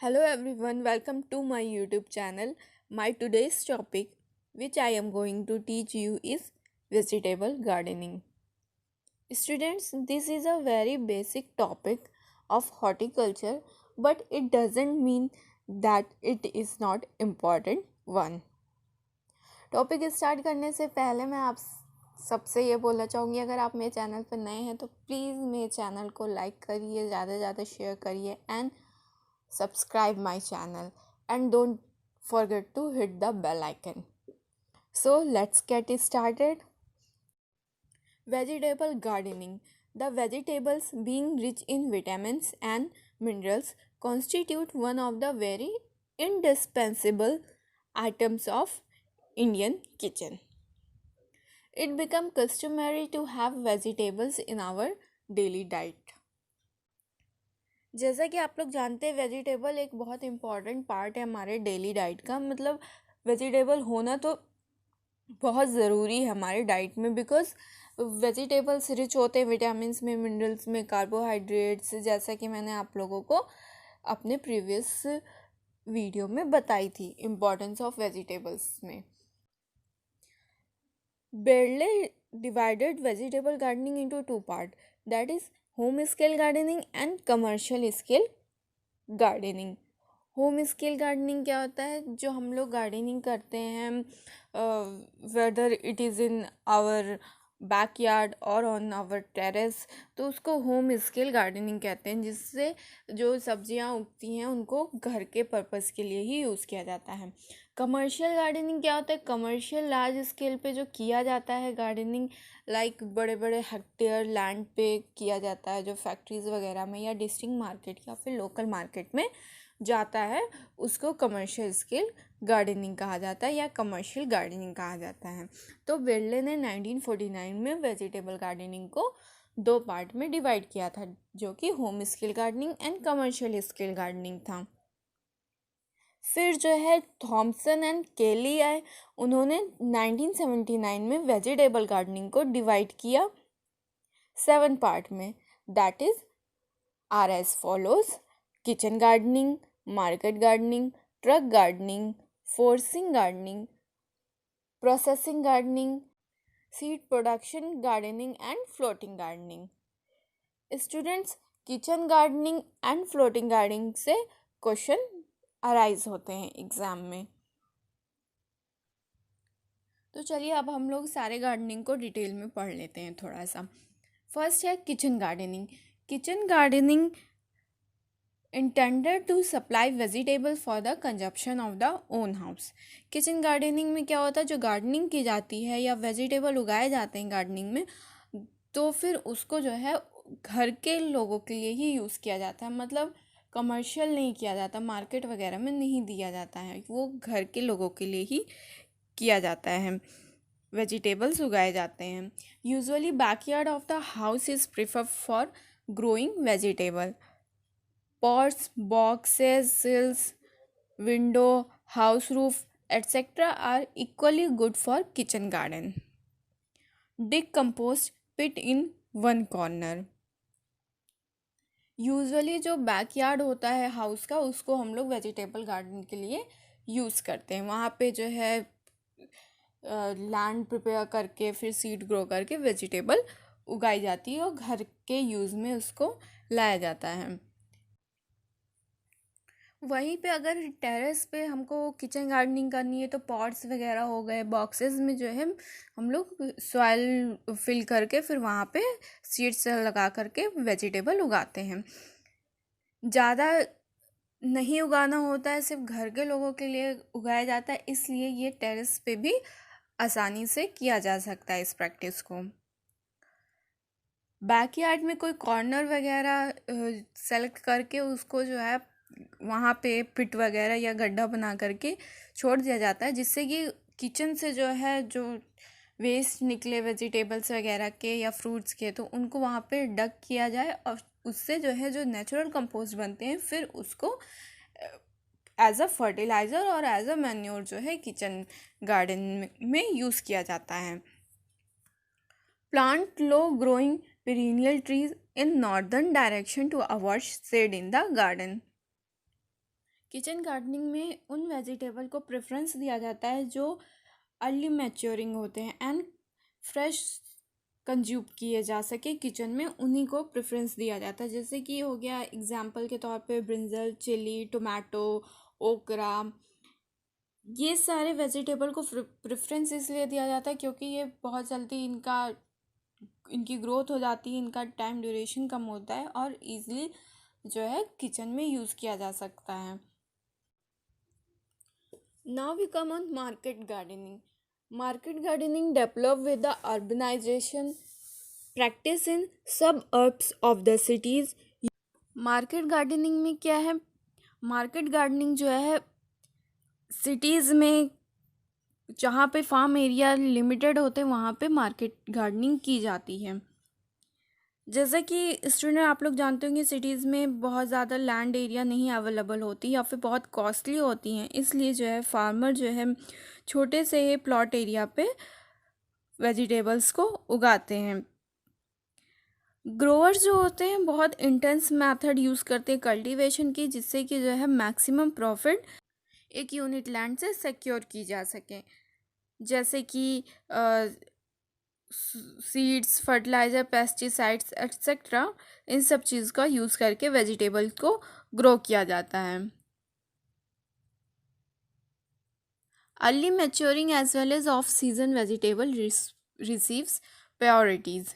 Hello everyone, welcome to my YouTube channel. My today's topic, which I am going to teach you, is vegetable gardening. Students, this is a very basic topic of horticulture, but it doesn't mean that it is not important one. Topic start करने से पहले मैं आप सबसे ये बोलना चाहूँगी, अगर आप मेरे चैनल पर नए हैं तो प्लीज़ मेरे चैनल को लाइक करिए, ज़्यादा से ज़्यादा शेयर करिए and subscribe my channel and don't forget to hit the bell icon. So let's get started. Vegetable gardening. The vegetables, being rich in vitamins and minerals, constitute one of the very indispensable items of Indian kitchen. It became customary to have vegetables in our daily diet. जैसा कि आप लोग जानते हैं, vegetable एक बहुत important part है हमारे डेली डाइट का। मतलब वेजिटेबल होना तो बहुत ज़रूरी है हमारे डाइट में, बिकॉज वेजिटेबल्स रिच होते हैं विटामिन्स में, मिनरल्स में, कार्बोहाइड्रेट्स, जैसा कि मैंने आप लोगों को अपने प्रीवियस वीडियो में बताई थी इम्पॉर्टेंस ऑफ वेजिटेबल्स में। बेरले divided vegetable gardening into two part, that is home scale gardening and commercial scale gardening. Home scale gardening क्या होता है? जो हम लोग गार्डनिंग करते हैं, whether it is in our backyard और ऑन आवर टेरेस, तो उसको होम स्केल गार्डनिंग कहते हैं, जिससे जो सब्जियां उगती हैं उनको घर के पर्पस के लिए ही यूज़ किया जाता है। कमर्शियल गार्डनिंग क्या होता है? कमर्शियल लार्ज स्केल पे जो किया जाता है गार्डनिंग, लाइक बड़े बड़े हेक्टेयर लैंड पे किया जाता है, जो फैक्ट्रीज़ वगैरह में या डिस्ट्रिक्ट मार्केट या फिर लोकल मार्केट में जाता है, उसको कमर्शियल स्केल गार्डनिंग कहा जाता है या कमर्शियल गार्डनिंग कहा जाता है। तो बेरले ने 1949 में वेजिटेबल गार्डनिंग को दो पार्ट में डिवाइड किया था, जो कि home scale gardening and commercial scale gardening था। फिर जो है थॉमसन एंड केली आए, उन्होंने 1979 में वेजिटेबल गार्डनिंग को डिवाइड किया 7 पार्ट में, that is are as follows: kitchen gardening, market gardening, truck gardening, forcing gardening, processing gardening, seed production gardening and floating gardening. Students, kitchen gardening and floating gardening से question arise होते हैं exam में। तो चलिए अब हम लोग सारे गार्डनिंग को डिटेल में पढ़ लेते हैं थोड़ा सा। फर्स्ट है kitchen gardening. Kitchen gardening intended to supply vegetable for the consumption of the own house। Kitchen gardening में क्या होता है? जो गार्डनिंग की जाती है या वेजिटेबल उगाए जाते हैं गार्डनिंग में, तो फिर उसको जो है घर के लोगों के लिए ही यूज़ किया जाता है। मतलब कमर्शियल नहीं किया जाता, मार्केट वगैरह में नहीं दिया जाता है, वो घर के लोगों के लिए ही किया जाता है, वेजिटेबल्स उगाए जाते हैं। Usually backyard of the house is prefer for growing vegetable. Pots, boxes, sills, window, house roof, etc. are equally good for kitchen garden. Dig compost pit in one corner. Usually जो backyard होता है house का, उसको हम लोग vegetable garden के लिए use करते हैं। वहाँ पे जो है लैंड प्रिपेयर करके फिर सीड ग्रो करके वेजिटेबल उगाई जाती है और घर के यूज़ में उसको लाया जाता है। वहीं पे अगर टेरेस पे हमको किचन गार्डनिंग करनी है तो पॉट्स वगैरह हो गए, बॉक्सेस में जो है हम लोग सॉइल फिल करके फिर वहाँ पे सीड्स लगा करके वेजिटेबल उगाते हैं। ज़्यादा नहीं उगाना होता है, सिर्फ घर के लोगों के लिए उगाया जाता है, इसलिए ये टेरेस पे भी आसानी से किया जा सकता है इस प्रैक्टिस को। बैकयार्ड में कोई कॉर्नर वगैरह सेलेक्ट करके उसको जो है वहाँ पे पिट वगैरह या गड्ढा बना करके छोड़ दिया जाता है, जिससे कि किचन से जो है जो वेस्ट निकले वेजिटेबल्स वगैरह के या फ्रूट्स के, तो उनको वहाँ पे डग किया जाए और उससे जो है जो नेचुरल कंपोस्ट बनते हैं फिर उसको एज अ फर्टिलाइज़र और एज अ मैन्योर जो है किचन गार्डन में यूज़ किया जाता है। Plant low growing perennial trees in northern direction to avoid shade in the garden। Kitchen gardening में उन वेजिटेबल को प्रेफरेंस दिया जाता है जो अर्ली मैच्योरिंग होते हैं एंड फ्रेश कंज्यूम किए जा सके किचन में, उन्हीं को प्रेफरेंस दिया जाता है। जैसे कि हो गया एग्जाम्पल के तौर पे ब्रिंजल, चिली, टोमेटो, ओकरा, ये सारे वेजिटेबल को प्रेफरेंस इसलिए दिया जाता है क्योंकि ये बहुत जल्दी इनकी ग्रोथ हो जाती है, इनका टाइम ड्यूरेशन कम होता है और इजीली जो है किचन में यूज़ किया जा सकता है। Now we come on market gardening. Market gardening develop with the urbanisation practice in suburbs of the cities. Market gardening में क्या है? मार्केट गार्डनिंग जो है सिटीज़ में जहाँ पे फार्म एरिया लिमिटेड होते हैं वहाँ पे मार्केट गार्डनिंग की जाती है। जैसे कि स्टूडेंट आप लोग जानते होंगे सिटीज़ में बहुत ज़्यादा लैंड एरिया नहीं अवेलेबल होती या फिर बहुत कॉस्टली होती हैं, इसलिए जो है फार्मर जो है छोटे से ही प्लॉट एरिया पे वेजिटेबल्स को उगाते हैं। ग्रोअर्स जो होते हैं बहुत इंटेंस मेथड यूज़ करते हैं कल्टीवेशन की, जिससे कि जो है मैक्सिमम प्रॉफिट एक यूनिट लैंड से सिक्योर की जा सके। जैसे कि सीड्स, फर्टिलाइज़र, पेस्टिसाइड्स एक्सेट्रा, इन सब चीज़ का यूज़ करके वेजिटेबल को ग्रो किया जाता है। Early maturing as well as off season vegetable receives priorities.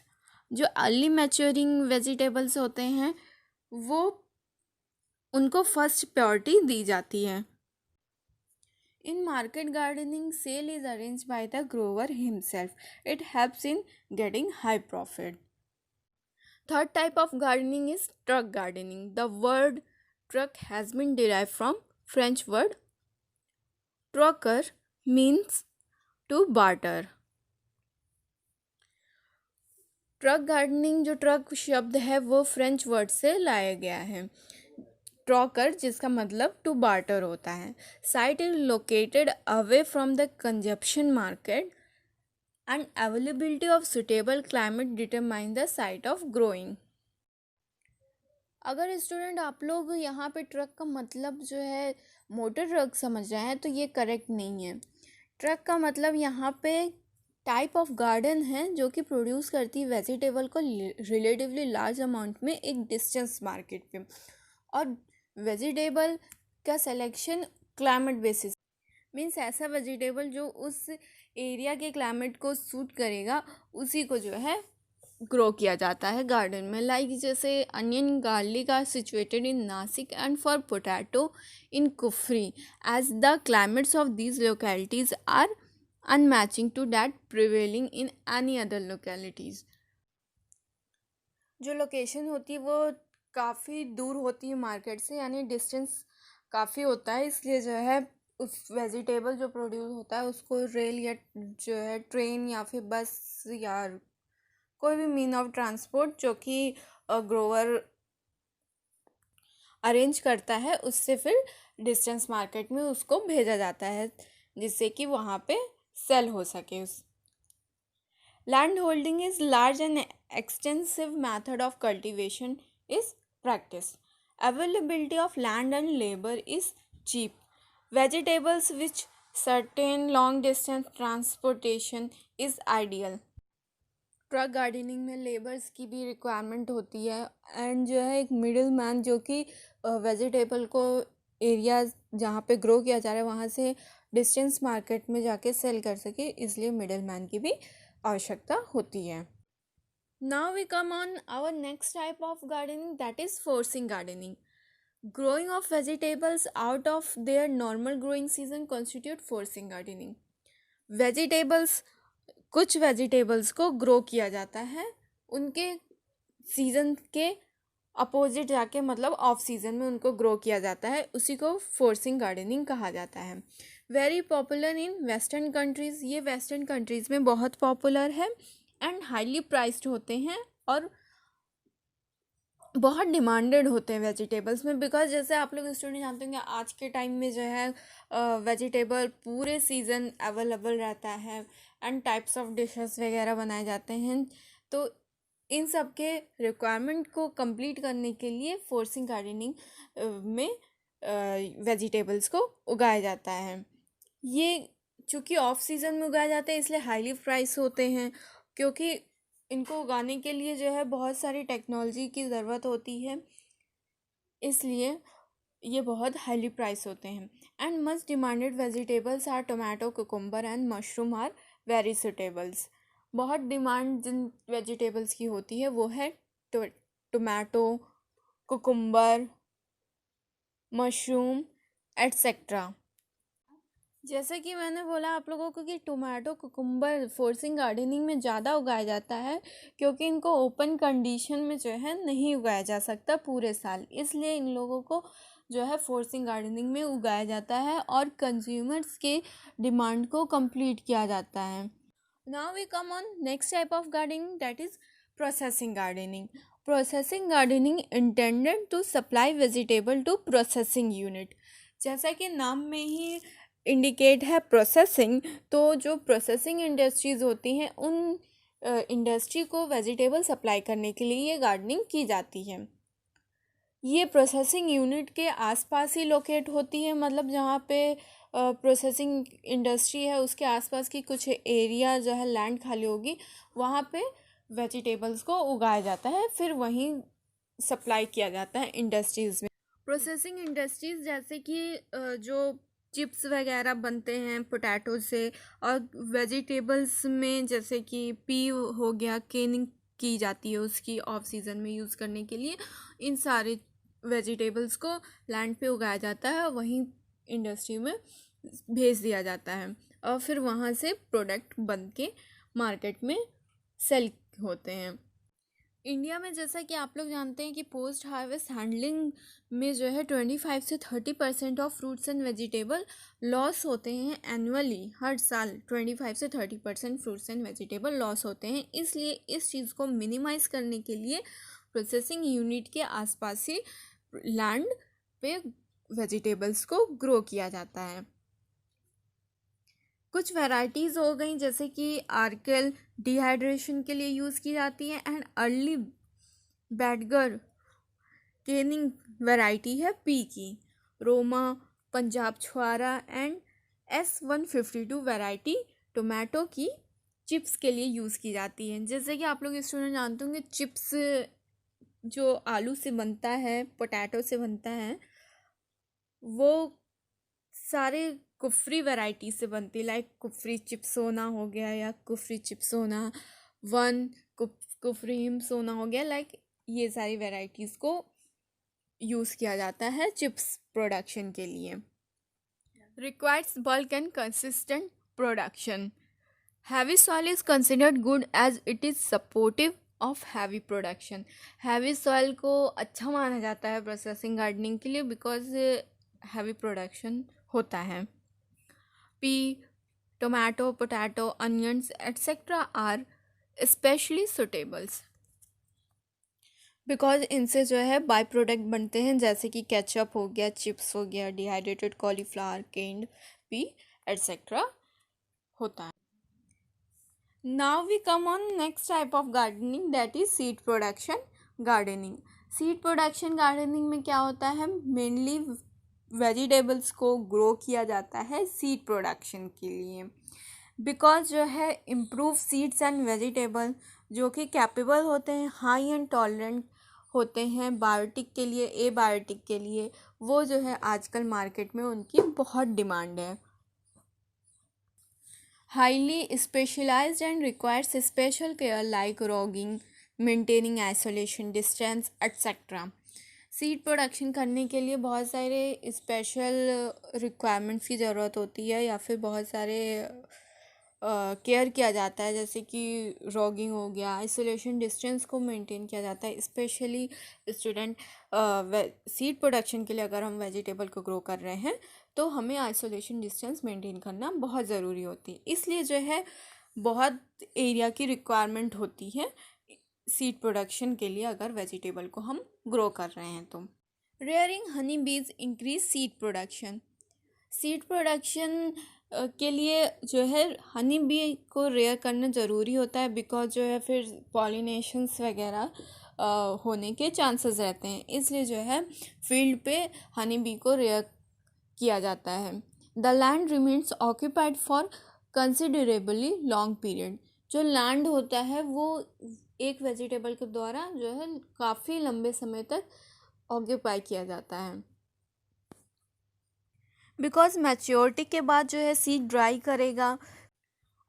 जो अर्ली मैच्योरिंग वेजिटेबल्स होते हैं वो उनको फर्स्ट प्रायोरिटी दी जाती है। In market gardening, sale is arranged by the grower himself. It helps in getting high profit. Third type of gardening is truck gardening. The word truck has been derived from French word trucker, means to barter. Truck gardening, जो truck शब्द है वो French word से लाया गया है। ट्रॉकर जिसका मतलब टू बार्टर होता है। Site is located away from the consumption market and availability of suitable climate determine the site of growing. अगर स्टूडेंट आप लोग यहाँ पे ट्रक का मतलब जो है मोटर ट्रक समझ रहे हैं तो ये करेक्ट नहीं है। ट्रक का मतलब यहाँ पे टाइप ऑफ गार्डन है जो कि प्रोड्यूस करती है वेजिटेबल को रिलेटिवली लार्ज अमाउंट में एक डिस्टेंस मार्केट पे, और वेजिटेबल का सिलेक्शन क्लाइमेट बेसिस, मीन्स ऐसा वेजिटेबल जो उस एरिया के क्लाइमेट को सूट करेगा उसी को जो है ग्रो किया जाता है गार्डन में। लाइक जैसे onion, garlic are situated in Nasik and for potato in Kufri, as the climates of these localities are unmatching to that prevailing in any other localities. जो लोकेशन होती है वो काफ़ी दूर होती है मार्केट से, यानी डिस्टेंस काफ़ी होता है, इसलिए जो है उस वेजिटेबल जो प्रोड्यूस होता है उसको रेल या जो है ट्रेन या फिर बस या कोई भी मीन ऑफ ट्रांसपोर्ट जो कि ग्रोवर अरेंज करता है उससे फिर डिस्टेंस मार्केट में उसको भेजा जाता है जिससे कि वहाँ पे सेल हो सके। उस land holding is large and extensive method of cultivation is practice. Availability of land and labor is cheap. Vegetables which certain long distance transportation is ideal. Truck gardening में लेबर्स की भी रिक्वायरमेंट होती है and जो है एक middle man जो कि वेजिटेबल को एरिया जहाँ पे ग्रो किया जा रहा है वहाँ से डिस्टेंस मार्केट में जाके सेल कर सके, इसलिए मिडिल मैन की भी आवश्यकता होती है। Now we come on our next type of gardening, that is forcing gardening. Growing of vegetables out of their normal growing season constitute forcing gardening. Vegetables, कुछ वेजिटेबल्स को ग्रो किया जाता है उनके सीजन के अपोजिट जाके, मतलब ऑफ सीजन में उनको ग्रो किया जाता है, उसी को फोर्सिंग गार्डनिंग कहा जाता है। Very popular in western countries, ये वेस्टर्न कंट्रीज़ में बहुत पॉपुलर है एंड हाईली प्राइस्ड होते हैं और बहुत डिमांडेड होते हैं वेजिटेबल्स में, बिकॉज जैसे आप लोग स्टूडेंट जानते होंगे आज के टाइम में जो है वेजिटेबल पूरे सीज़न अवेलेबल रहता है एंड टाइप्स ऑफ डिशेस वगैरह बनाए जाते हैं, तो इन सब के रिक्वायरमेंट को कंप्लीट करने के लिए फोर्सिंग गार्डनिंग में वेजिटेबल्स को उगाया जाता है। ये चूँकि ऑफ सीज़न में उगाए जाते हैं इसलिए हाईली प्राइस होते हैं, क्योंकि इनको उगाने के लिए जो है बहुत सारी टेक्नोलॉजी की ज़रूरत होती है, इसलिए ये बहुत हाईली प्राइस होते हैं। And must demanded vegetables are tomato, cucumber and mushroom are very suitables. बहुत डिमांड जिन वेजिटेबल्स की होती है वो है टोमेटो, कुकुम्बर, मशरूम एट्सेट्रा। जैसे कि मैंने बोला आप लोगों को कि टोमेटो, कुकुम्बर फोर्सिंग गार्डनिंग में ज़्यादा उगाया जाता है, क्योंकि इनको ओपन कंडीशन में जो है नहीं उगाया जा सकता पूरे साल, इसलिए इन लोगों को जो है फोर्सिंग गार्डनिंग में उगाया जाता है और कंज्यूमर्स के डिमांड को कंप्लीट किया जाता है। Now we come on next type of gardening, that is processing gardening. Processing gardening intended to supply vegetable to processing unit. जैसा कि नाम में ही इंडिकेट है प्रोसेसिंग, तो जो प्रोसेसिंग इंडस्ट्रीज़ होती हैं उन इंडस्ट्री को वेजिटेबल सप्लाई करने के लिए ये गार्डनिंग की जाती है। ये प्रोसेसिंग यूनिट के आसपास ही लोकेट होती है, मतलब जहाँ पे प्रोसेसिंग इंडस्ट्री है उसके आसपास की कुछ एरिया जो है लैंड खाली होगी, वहाँ पे वेजिटेबल्स को उगाया जाता है, फिर वहीं सप्लाई किया जाता है इंडस्ट्रीज़ में। प्रोसेसिंग इंडस्ट्रीज़ जैसे कि जो चिप्स वगैरह बनते हैं पोटैटो से, और वेजिटेबल्स में जैसे कि पी हो गया, केनिंग की जाती है उसकी ऑफ सीज़न में यूज़ करने के लिए। इन सारे वेजिटेबल्स को लैंड पे उगाया जाता है, वहीं इंडस्ट्री में भेज दिया जाता है और फिर वहाँ से प्रोडक्ट बन के मार्केट में सेल होते हैं। इंडिया में जैसा कि आप लोग जानते हैं कि पोस्ट हार्वेस्ट हैंडलिंग में जो है 25 से 30% of fruits and vegetable loss होते हैं एनुअली। हर साल 25 से 30% फ्रूट्स एंड वेजिटेबल लॉस होते हैं, इसलिए इस चीज़ को मिनिमाइज़ करने के लिए प्रोसेसिंग यूनिट के आसपास ही लैंड पे वेजिटेबल्स को ग्रो किया जाता है। कुछ वैरायटीज़ हो गई जैसे कि आर्केल डिहाइड्रेशन के लिए यूज़ की जाती है, एंड अर्ली बैडगर केनिंग वैरायटी है पी की। रोमा, पंजाब छुआरा एंड S152 वैरायटी टोमेटो की चिप्स के लिए यूज़ की जाती है। जैसे कि आप लोग स्टूडेंट जानते होंगे चिप्स जो आलू से बनता है, पोटैटो से बनता है, वो सारे कुफरी वैरायटी से बनती है, लाइक कुफरी चिप्सोना हो गया या कुफरी चिप्सोना वन, कुफरीम सोना हो गया, लाइक ये सारी वैरायटीज़ को यूज़ किया जाता है चिप्स प्रोडक्शन के लिए। Requires bulk and consistent production. Heavy soil is considered good as it is supportive of heavy production. Heavy soil को अच्छा माना जाता है प्रोसेसिंग गार्डनिंग के लिए, बिकॉज हैवी प्रोडक्शन होता है। Pea, tomato, potato, onions etcetera are specially suitables because इनसे जो है बाई प्रोडक्ट बनते हैं, जैसे कि केचप हो गया, चिप्स हो गया, dehydrated cauliflower, canned pea etcetera होता है। Now we come on next type of gardening, that is seed production gardening. Seed production gardening में क्या होता है, मेनली वेजिटेबल्स को ग्रो किया जाता है सीड प्रोडक्शन के लिए, बिकॉज जो है इम्प्रूव सीड्स एंड वेजिटेबल जो कि कैपेबल होते हैं, हाई एंड टॉलरेंट होते हैं बायोटिक के लिए, ए बायोटिक के लिए, वो जो है आजकल मार्केट में उनकी बहुत डिमांड है। Highly specialised and requires special care like roguing, maintaining isolation, distance etcetera. Seed production करने के लिए बहुत सारे स्पेशल रिक्वायरमेंट्स की ज़रूरत होती है, या फिर बहुत सारे केयर किया जाता है, जैसे कि रॉगिंग हो गया, आइसोलेशन, डिस्टेंस को मेंटेन किया जाता है। स्पेशली स्टूडेंट सीड प्रोडक्शन के लिए अगर हम वेजिटेबल को ग्रो कर रहे हैं तो हमें आइसोलेशन डिस्टेंस मेंटेन करना बहुत ज़रूरी होती है, इसलिए जो है बहुत एरिया की रिक्वायरमेंट होती है सीड प्रोडक्शन के लिए अगर वेजिटेबल को हम ग्रो कर रहे हैं तो। रेयरिंग हनी बीज increase seed production. Seed production के लिए जो है हनी बी को रेयर करना ज़रूरी होता है, बिकॉज जो है फिर पॉलिनेशंस वगैरह होने के चांसेस रहते हैं, इसलिए जो है फील्ड पे हनी बी को रेयर किया जाता है। The land remains occupied for considerably long period. जो लैंड होता है वो एक वेजिटेबल के द्वारा जो है काफ़ी लंबे समय तक ऑक्यूपाई किया जाता है। बिकॉज मैच्योरिटी के बाद जो है सीड ड्राई करेगा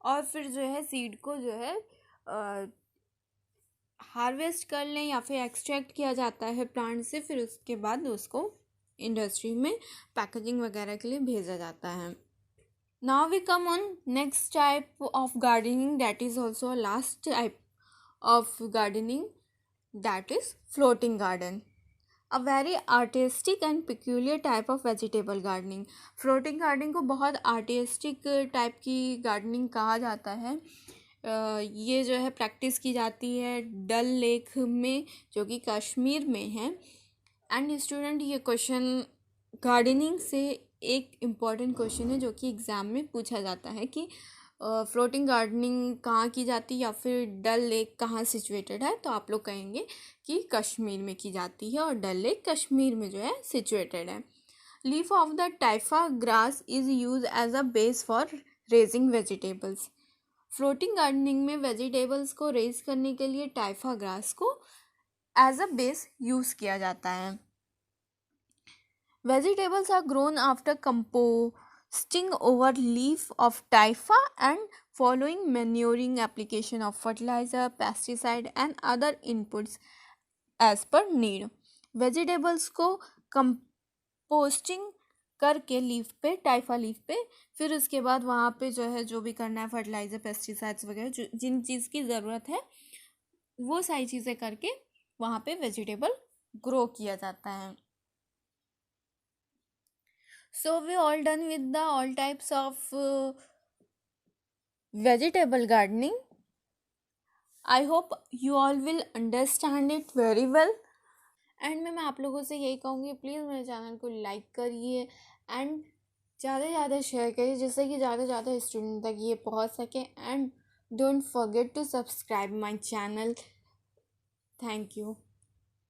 और फिर जो है सीड को जो है हार्वेस्ट कर लें या फिर एक्सट्रैक्ट किया जाता है प्लांट से, फिर उसके बाद उसको इंडस्ट्री में पैकेजिंग वगैरह के लिए भेजा जाता है। Now we come on next type of gardening, that is also last type of gardening, that is floating garden, a very artistic and peculiar type of vegetable gardening. Floating gardening को बहुत artistic type की gardening कहा जाता है। ये जो है practice की जाती है डल लेक में, जो कि कश्मीर में है। एंड स्टूडेंट, ये क्वेश्चन गार्डनिंग से एक इम्पॉर्टेंट क्वेश्चन है जो कि एग्ज़ाम में पूछा जाता है कि फ्लोटिंग गार्डनिंग कहाँ की जाती है या फिर डल लेक कहाँ सिचुएटेड है। तो आप लोग कहेंगे कि कश्मीर में की जाती है और डल लेक कश्मीर में जो है सिचुएटेड है। Leaf of the typha grass is use as a base for raising vegetables. Floating gardening में वेजिटेबल्स को रेज करने के लिए टाइफा ग्रास को एज अ बेस यूज़ किया जाता है। Vegetables are grown after composting over leaf of typha and following manuring application of fertilizer, pesticide and other inputs as per need. Vegetables को composting करके leaf पे, टाइफा leaf पे, फिर उसके बाद वहाँ पे जो है जो भी करना है फर्टिलाइज़र, पेस्टिसाइड्स वगैरह जिन चीज़ की ज़रूरत है वो सारी चीज़ें करके वहाँ पे वेजिटेबल ग्रो किया जाता है। So we all done with the all types of vegetable gardening. I hope you all will understand it very well. And मैं आप लोगों से यही कहूँगी, प्लीज़ मेरे चैनल को लाइक करिए एंड ज़्यादा से ज़्यादा शेयर करिए, जिससे कि ज़्यादा से ज़्यादा स्टूडेंट तक ये पहुँच सके। And don't forget to subscribe my channel. Thank you.